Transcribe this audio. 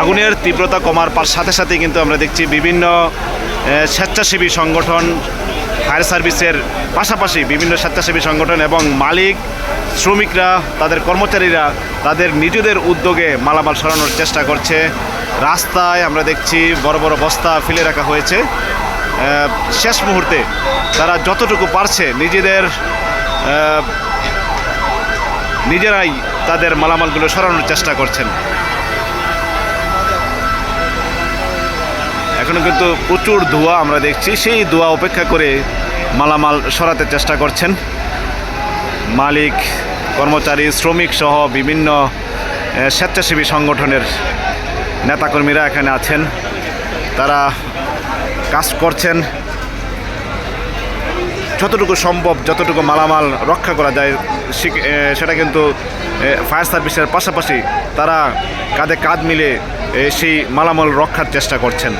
আগুনের তীব্রতা কমার সাথে সাথে কিন্তু আমরা দেখছি বিভিন্ন স্বেচ্ছাসেবী সংগঠন, ফায়ার সার্ভিসের পাশাপাশি বিভিন্ন স্বেচ্ছাসেবী সংগঠন এবং মালিক, শ্রমিকরা, তাদের কর্মচারীরা তাদের নিজেদের উদ্যোগে মালামাল সরানোর চেষ্টা করছে। রাস্তায় আমরা দেখছি বড় বড় বস্তা ফেলে রাখা হয়েছে। শেষ মুহূর্তে তারা যতটুকু পারছে নিজেরাই তাদের মালামালগুলো সরানোর চেষ্টা করছেন। এখনও কিন্তু প্রচুর ধোঁয়া আমরা দেখছি, সেই ধোঁয়া উপেক্ষা করে মালামাল সরাতে চেষ্টা করছেন মালিক, কর্মচারী, শ্রমিক সহ বিভিন্ন স্বেচ্ছাসেবী সংগঠনের নেতাকর্মীরা এখানে আছেন। তারা কাজ করছেন যতটুকু সম্ভব, যতটুকু মালামাল রক্ষা করা যায় সেটা কিন্তু ফায়ার সার্ভিসের পাশাপাশি তারা কাঁধে কাঁধ মিলে সেই মালামাল রক্ষার চেষ্টা করছেন।